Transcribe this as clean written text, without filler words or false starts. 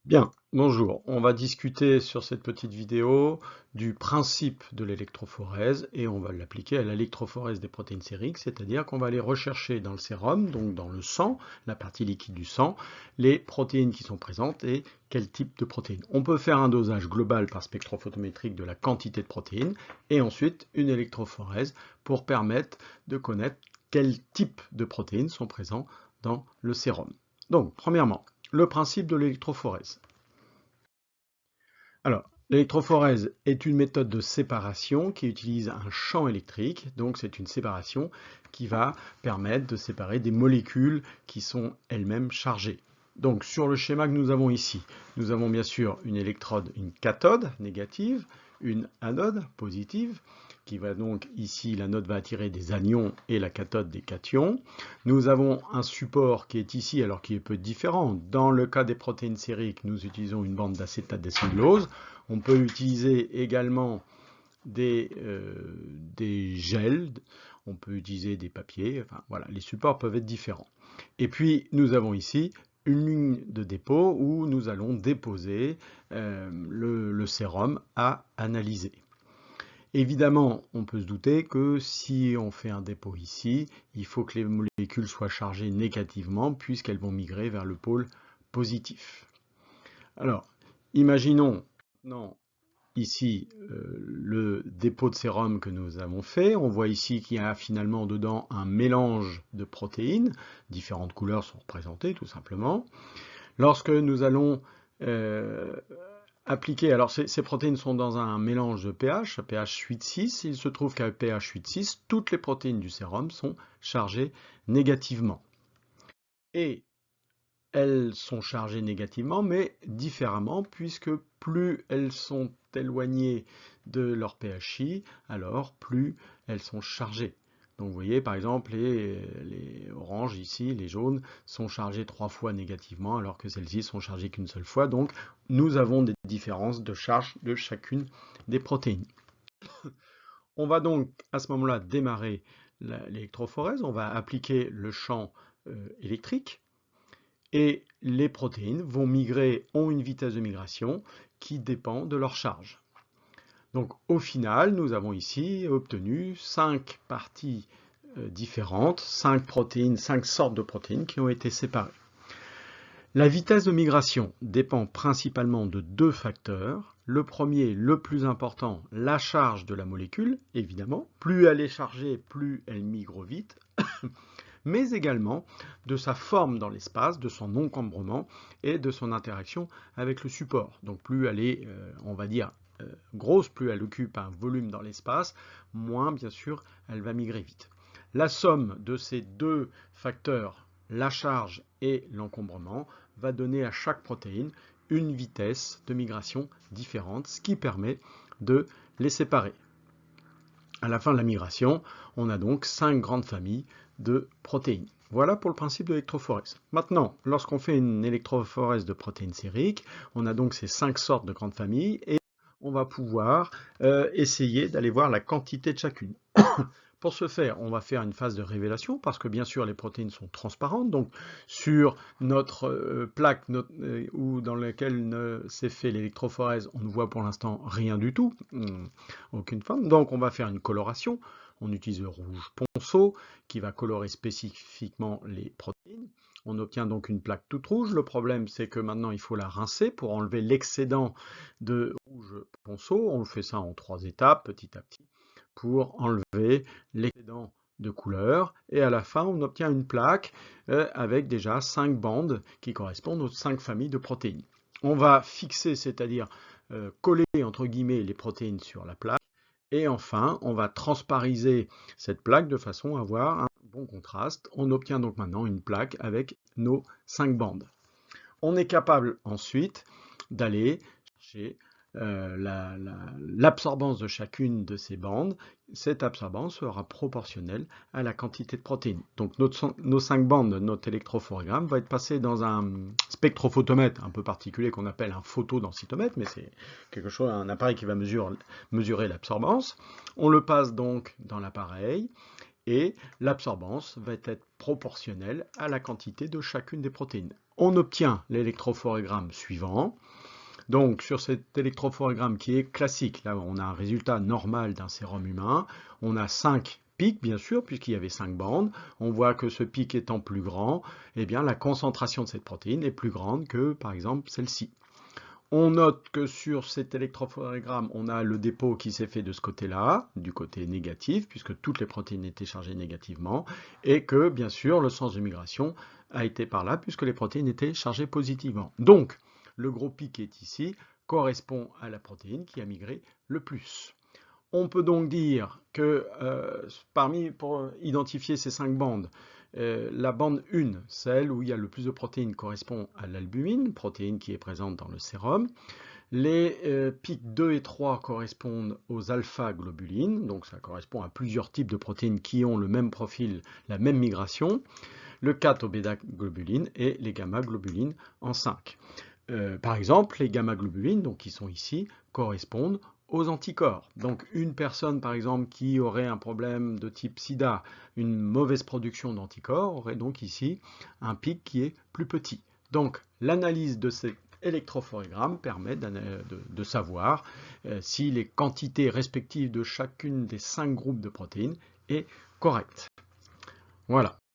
Bien, bonjour. On va discuter sur cette petite vidéo du principe de l'électrophorèse et on va l'appliquer à l'électrophorèse des protéines sériques, c'est-à-dire qu'on va aller rechercher dans le sérum, donc dans le sang, la partie liquide du sang, les protéines qui sont présentes et quel type de protéines. On peut faire un dosage global par spectrophotométrique de la quantité de protéines et ensuite une électrophorèse pour permettre de connaître quel type de protéines sont présents dans le sérum. Donc, premièrement, le principe de l'électrophorèse. Alors, l'électrophorèse est une méthode de séparation qui utilise un champ électrique, donc c'est une séparation qui va permettre de séparer des molécules qui sont elles-mêmes chargées. Donc sur le schéma que nous avons ici, nous avons bien sûr une électrode, une cathode négative, une anode positive, qui va donc ici, l'anode va attirer des anions et la cathode des cations. Nous avons un support qui est ici, alors qui est peu différent. Dans le cas des protéines sériques, nous utilisons une bande d'acétate décellulose. On peut utiliser également des gels, on peut utiliser des papiers, enfin voilà, les supports peuvent être différents. Et puis nous avons ici une ligne de dépôt où nous allons déposer le sérum à analyser. Évidemment, on peut se douter que si on fait un dépôt ici, il faut que les molécules soient chargées négativement puisqu'elles vont migrer vers le pôle positif. Alors, imaginons maintenant ici le dépôt de sérum que nous avons fait. On voit ici qu'il y a finalement dedans un mélange de protéines. Différentes couleurs sont représentées tout simplement. Lorsque nous allons appliquer, alors ces protéines sont dans un mélange de pH, pH 8,6. Il se trouve qu'à pH 8,6, toutes les protéines du sérum sont chargées négativement. Et elles sont chargées négativement, mais différemment, puisque plus elles sont éloignées de leur pHi, alors plus elles sont chargées. Donc vous voyez, par exemple, les oranges ici, les jaunes, sont chargés 3 fois négativement, alors que celles-ci sont chargées qu'une seule fois. Donc nous avons des différences de charge de chacune des protéines. On va donc à ce moment-là démarrer l'électrophorèse, on va appliquer le champ électrique, et les protéines vont migrer, ont une vitesse de migration qui dépend de leur charge. Donc au final, nous avons ici obtenu 5 parties différentes, 5 protéines, 5 sortes de protéines qui ont été séparées. La vitesse de migration dépend principalement de deux facteurs. Le premier, le plus important, la charge de la molécule, évidemment. Plus elle est chargée, plus elle migre vite. Mais également de sa forme dans l'espace, de son encombrement et de son interaction avec le support. Donc plus elle est, on va dire, grosse, plus elle occupe un volume dans l'espace, moins bien sûr elle va migrer vite. La somme de ces deux facteurs, la charge et l'encombrement, va donner à chaque protéine une vitesse de migration différente, ce qui permet de les séparer. À la fin de la migration, on a donc 5 grandes familles de protéines. Voilà pour le principe de l'électrophorèse. Maintenant, lorsqu'on fait une électrophorèse de protéines sériques, on a donc ces 5 sortes de grandes familles et on va pouvoir essayer d'aller voir la quantité de chacune. Pour ce faire, on va faire une phase de révélation parce que bien sûr les protéines sont transparentes. Donc sur notre plaque dans laquelle s'est fait l'électrophorèse, on ne voit pour l'instant rien du tout, aucune forme. Donc on va faire une coloration. On utilise le rouge ponceau qui va colorer spécifiquement les protéines. On obtient donc une plaque toute rouge. Le problème, c'est que maintenant, il faut la rincer pour enlever l'excédent de rouge ponceau. On fait ça en 3 étapes, petit à petit, pour enlever l'excédent de couleur. Et à la fin, on obtient une plaque avec déjà 5 bandes qui correspondent aux 5 familles de protéines. On va fixer, c'est-à-dire coller, entre guillemets, les protéines sur la plaque. Et enfin, on va transpariser cette plaque de façon à avoir un bon contraste. On obtient donc maintenant une plaque avec nos 5 bandes. On est capable ensuite d'aller chercher l'absorbance de chacune de ces bandes. Cette absorbance sera proportionnelle à la quantité de protéines. Donc nos 5 bandes de notre électrophorégramme va être passé dans un spectrophotomètre un peu particulier qu'on appelle un photodensitométre, mais c'est quelque chose, un appareil qui va mesurer l'absorbance. On le passe donc dans l'appareil et l'absorbance va être proportionnelle à la quantité de chacune des protéines. On obtient l'électrophorogramme suivant. Donc sur cet électrophorogramme qui est classique, là on a un résultat normal d'un sérum humain, on a 5 pics bien sûr, puisqu'il y avait 5 bandes. On voit que ce pic étant plus grand, eh bien la concentration de cette protéine est plus grande que par exemple celle-ci. On note que sur cet électrophorogramme, on a le dépôt qui s'est fait de ce côté-là, du côté négatif, puisque toutes les protéines étaient chargées négativement, et que, bien sûr, le sens de migration a été par là, puisque les protéines étaient chargées positivement. Donc, le gros pic qui est ici correspond à la protéine qui a migré le plus. On peut donc dire que pour identifier ces 5 bandes, la bande 1, celle où il y a le plus de protéines, correspond à l'albumine, protéine qui est présente dans le sérum. Les pics 2 et 3 correspondent aux alpha-globulines, donc ça correspond à plusieurs types de protéines qui ont le même profil, la même migration. Le 4 aux bêta-globulines et les gamma-globulines en 5. Par exemple, les gamma-globulines, donc qui sont ici, correspondent aux anticorps. Donc une personne par exemple qui aurait un problème de type sida, une mauvaise production d'anticorps, aurait donc ici un pic qui est plus petit. Donc l'analyse de ces électrophorogrammes permet de savoir si les quantités respectives de chacune des 5 groupes de protéines est correcte. Voilà.